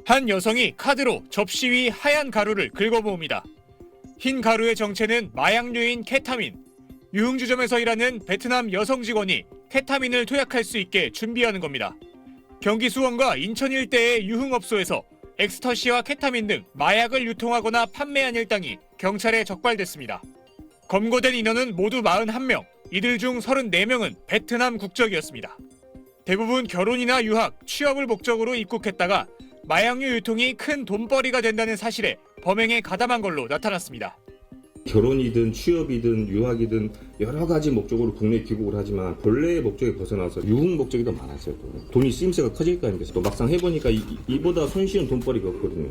한 여성이 카드로 접시 위 하얀 가루를 긁어모읍니다. 흰 가루의 정체는 마약류인 케타민. 유흥주점에서 일하는 베트남 여성 직원이 케타민을 투약할 수 있게 준비하는 겁니다. 경기 수원과 인천 일대의 유흥업소에서 엑스터시와 케타민 등 마약을 유통하거나 판매한 일당이 경찰에 적발됐습니다. 검거된 인원은 모두 41명, 이들 중 34명은 베트남 국적이었습니다. 대부분 결혼이나 유학, 취업을 목적으로 입국했다가 마약류 유통이 큰 돈벌이가 된다는 사실에 범행에 가담한 걸로 나타났습니다. 결혼이든 취업이든 유학이든 여러 가지 목적으로 국내에 귀국을 하지만 본래의 목적에 벗어나서 유흥 목적이 더 많았어요. 돈이 쓰임새가 커질 거 아닙니까? 또 막상 해보니까 이보다 손쉬운 돈벌이가 없거든요.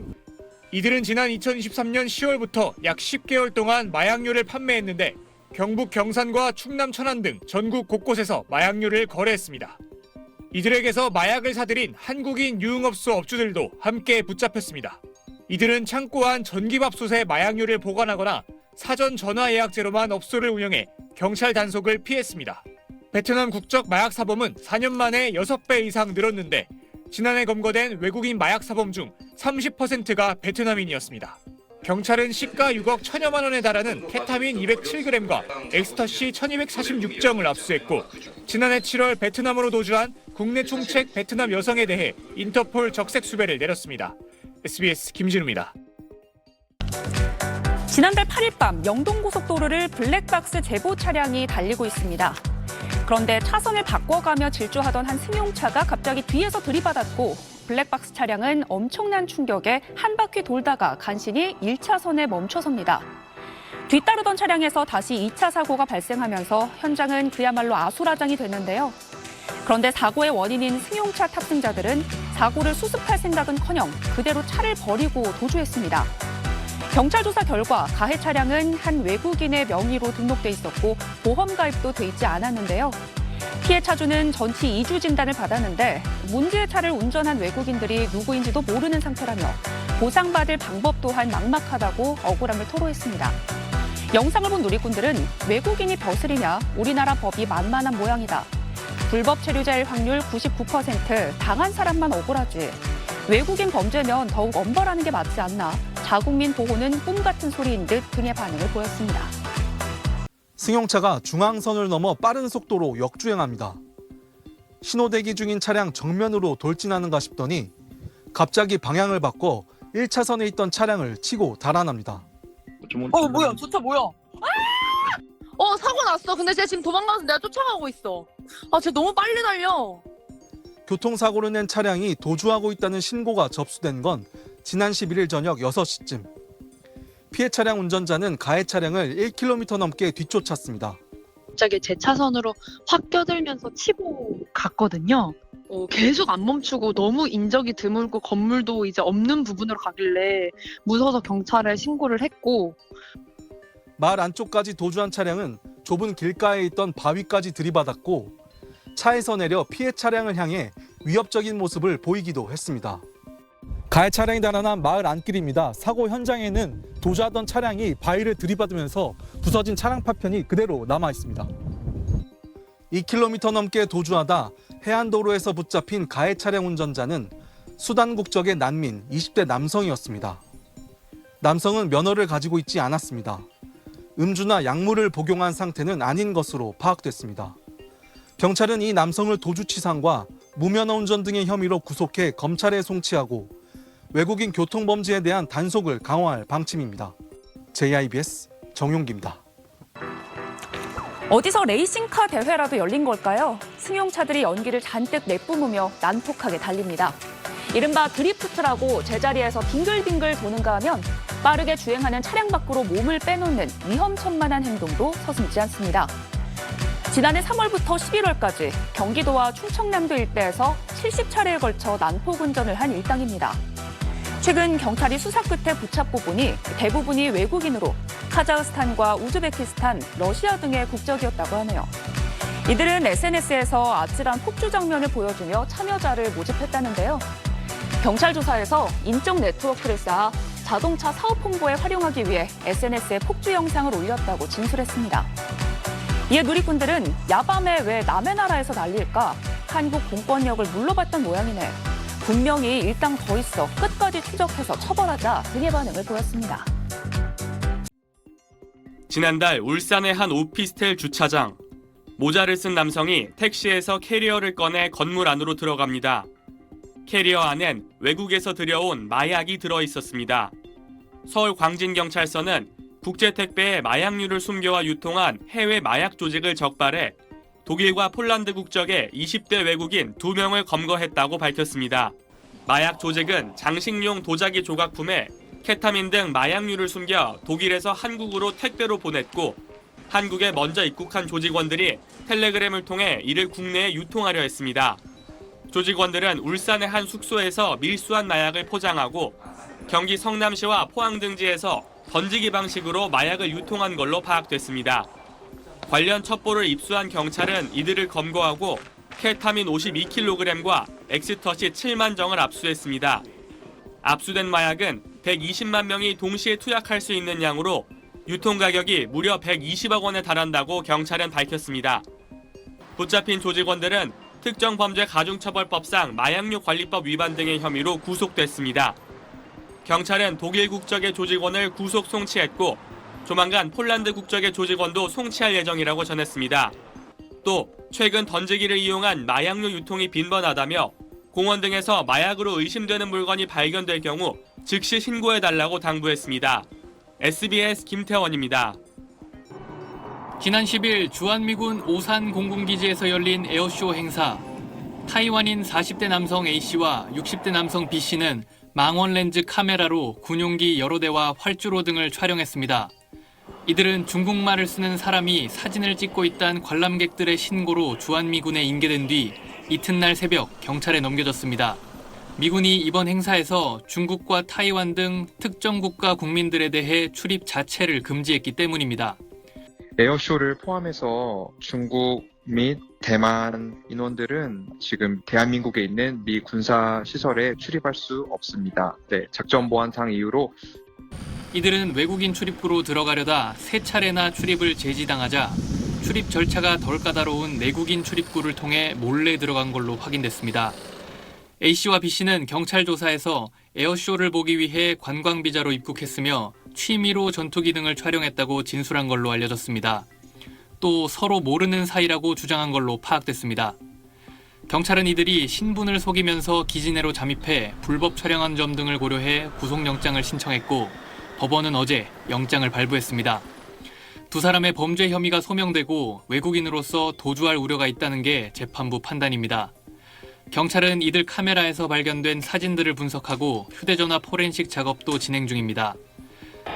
이들은 지난 2023년 10월부터 약 10개월 동안 마약류를 판매했는데 경북 경산과 충남 천안 등 전국 곳곳에서 마약류를 거래했습니다. 이들에게서 마약을 사들인 한국인 유흥업소 업주들도 함께 붙잡혔습니다. 이들은 창고 안 전기밥솥에 마약류를 보관하거나 사전 전화 예약제로만 업소를 운영해 경찰 단속을 피했습니다. 베트남 국적 마약 사범은 4년 만에 6배 이상 늘었는데 지난해 검거된 외국인 마약 사범 중 30%가 베트남인이었습니다. 경찰은 시가 6억 1천여만 원에 달하는 케타민 207g과 엑스터시 1246정을 압수했고 지난해 7월 베트남으로 도주한 국내 총책 베트남 여성에 대해 인터폴 적색 수배를 내렸습니다. SBS 김진우입니다. 지난달 8일 밤 영동고속도로를 블랙박스 제보 차량이 달리고 있습니다. 그런데 차선을 바꿔가며 질주하던 한 승용차가 갑자기 뒤에서 들이받았고 블랙박스 차량은 엄청난 충격에 한 바퀴 돌다가 간신히 1차선에 멈춰섭니다. 뒤따르던 차량에서 다시 2차 사고가 발생하면서 현장은 그야말로 아수라장이 됐는데요. 그런데 사고의 원인인 승용차 탑승자들은 사고를 수습할 생각은커녕 그대로 차를 버리고 도주했습니다. 경찰 조사 결과 가해 차량은 한 외국인의 명의로 등록돼 있었고 보험 가입도 돼 있지 않았는데요. 피해 차주는 전치 2주 진단을 받았는데 문제의 차를 운전한 외국인들이 누구인지도 모르는 상태라며 보상받을 방법 또한 막막하다고 억울함을 토로했습니다. 영상을 본 누리꾼들은 외국인이 벼슬이냐, 우리나라 법이 만만한 모양이다. 불법 체류자일 확률 99%, 당한 사람만 억울하지. 외국인 범죄면 더욱 엄벌하는 게 맞지 않나. 자국민 보호는 꿈 같은 소리인 듯 등의 반응을 보였습니다. 승용차가 중앙선을 넘어 빠른 속도로 역주행합니다. 신호대기 중인 차량 정면으로 돌진하는가 싶더니 갑자기 방향을 바꿔 1차선에 있던 차량을 치고 달아납니다. 뭐야? 저 차 뭐야? 사고 났어. 근데 쟤 지금 도망가서 내가 쫓아가고 있어. 쟤 너무 빨리 달려. 교통사고를 낸 차량이 도주하고 있다는 신고가 접수된 건 지난 11일 저녁 6시쯤. 피해 차량 운전자는 가해 차량을 1km 넘게 뒤쫓았습니다. 갑자기 제 차선으로 확 껴들면서 치고 갔거든요. 계속 안 멈추고 너무 인적이 드물고 건물도 이제 없는 부분으로 가길래 무서워서 경찰에 신고를 했고. 마을 안쪽까지 도주한 차량은 좁은 길가에 있던 바위까지 들이받았고 차에서 내려 피해 차량을 향해 위협적인 모습을 보이기도 했습니다. 가해 차량이 달아난 마을 안길입니다. 사고 현장에는 도주하던 차량이 바위를 들이받으면서 부서진 차량 파편이 그대로 남아 있습니다. 2km 넘게 도주하다 해안도로에서 붙잡힌 가해 차량 운전자는 수단 국적의 난민 20대 남성이었습니다. 남성은 면허를 가지고 있지 않았습니다. 음주나 약물을 복용한 상태는 아닌 것으로 파악됐습니다. 경찰은 이 남성을 도주치상과 무면허 운전 등의 혐의로 구속해 검찰에 송치하고 외국인 교통범죄에 대한 단속을 강화할 방침입니다. JIBS 정용기입니다. 어디서 레이싱카 대회라도 열린 걸까요? 승용차들이 연기를 잔뜩 내뿜으며 난폭하게 달립니다. 이른바 드리프트라고 제자리에서 빙글빙글 도는가 하면 빠르게 주행하는 차량 밖으로 몸을 빼놓는 위험천만한 행동도 서슴지 않습니다. 지난해 3월부터 11월까지 경기도와 충청남도 일대에서 70차례에 걸쳐 난폭 운전을 한 일당입니다. 최근 경찰이 수사 끝에 붙잡고 보니 대부분이 외국인으로 카자흐스탄과 우즈베키스탄, 러시아 등의 국적이었다고 하네요. 이들은 SNS에서 아찔한 폭주 장면을 보여주며 참여자를 모집했다는데요. 경찰 조사에서 인적 네트워크를 쌓아 자동차 사업 홍보에 활용하기 위해 SNS에 폭주 영상을 올렸다고 진술했습니다. 이에 누리꾼들은 야밤에 왜 남의 나라에서 난리일까? 한국 공권력을 물러봤던 모양이네. 분명히 일당 더 있어 끝까지 추적해서 처벌하자 등의 반응을 보였습니다. 지난달 울산의 한 오피스텔 주차장. 모자를 쓴 남성이 택시에서 캐리어를 꺼내 건물 안으로 들어갑니다. 캐리어 안엔 외국에서 들여온 마약이 들어 있었습니다. 서울 광진경찰서는 국제택배에 마약류를 숨겨와 유통한 해외 마약 조직을 적발해 독일과 폴란드 국적의 20대 외국인 2명을 검거했다고 밝혔습니다. 마약 조직은 장식용 도자기 조각품에 케타민 등 마약류를 숨겨 독일에서 한국으로 택배로 보냈고 한국에 먼저 입국한 조직원들이 텔레그램을 통해 이를 국내에 유통하려 했습니다. 조직원들은 울산의 한 숙소에서 밀수한 마약을 포장하고 경기 성남시와 포항 등지에서 던지기 방식으로 마약을 유통한 걸로 파악됐습니다. 관련 첩보를 입수한 경찰은 이들을 검거하고 케타민 52kg과 엑스터시 7만 정을 압수했습니다. 압수된 마약은 120만 명이 동시에 투약할 수 있는 양으로 유통 가격이 무려 120억 원에 달한다고 경찰은 밝혔습니다. 붙잡힌 조직원들은 특정범죄가중처벌법상 마약류 관리법 위반 등의 혐의로 구속됐습니다. 경찰은 독일 국적의 조직원을 구속 송치했고 조만간 폴란드 국적의 조직원도 송치할 예정이라고 전했습니다. 또 최근 던지기를 이용한 마약류 유통이 빈번하다며 공원 등에서 마약으로 의심되는 물건이 발견될 경우 즉시 신고해달라고 당부했습니다. SBS 김태원입니다. 지난 10일 주한미군 오산 공군기지에서 열린 에어쇼 행사. 타이완인 40대 남성 A씨와 60대 남성 B씨는 망원 렌즈 카메라로 군용기 여러 대와 활주로 등을 촬영했습니다. 이들은 중국말을 쓰는 사람이 사진을 찍고 있다는 관람객들의 신고로 주한미군에 인계된 뒤 이튿날 새벽 경찰에 넘겨졌습니다. 미군이 이번 행사에서 중국과 타이완 등 특정 국가 국민들에 대해 출입 자체를 금지했기 때문입니다. 에어쇼를 포함해서 중국 및 대만 인원들은 지금 대한민국에 있는 미 군사 시설에 출입할 수 없습니다. 작전 보안상 이유로 이들은 외국인 출입구로 들어가려다 3차례나 출입을 제지당하자 출입 절차가 덜 까다로운 내국인 출입구를 통해 몰래 들어간 걸로 확인됐습니다. A씨와 B씨는 경찰 조사에서 에어쇼를 보기 위해 관광비자로 입국했으며 취미로 전투기 등을 촬영했다고 진술한 걸로 알려졌습니다. 또 서로 모르는 사이라고 주장한 걸로 파악됐습니다. 경찰은 이들이 신분을 속이면서 기지 내로 잠입해 불법 촬영한 점 등을 고려해 구속영장을 신청했고 법원은 어제 영장을 발부했습니다. 두 사람의 범죄 혐의가 소명되고 외국인으로서 도주할 우려가 있다는 게 재판부 판단입니다. 경찰은 이들 카메라에서 발견된 사진들을 분석하고 휴대전화 포렌식 작업도 진행 중입니다.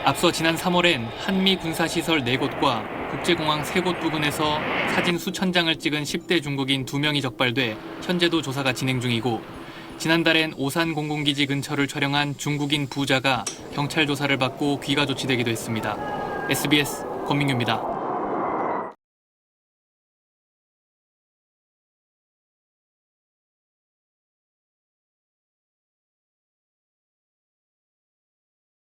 앞서 지난 3월엔 한미 군사시설 4곳과 국제공항 3곳 부근에서 사진 수천 장을 찍은 10대 중국인 2명이 적발돼 현재도 조사가 진행 중이고 지난달엔 오산 공군기지 근처를 촬영한 중국인 부자가 경찰 조사를 받고 귀가 조치되기도 했습니다. SBS 권민규입니다.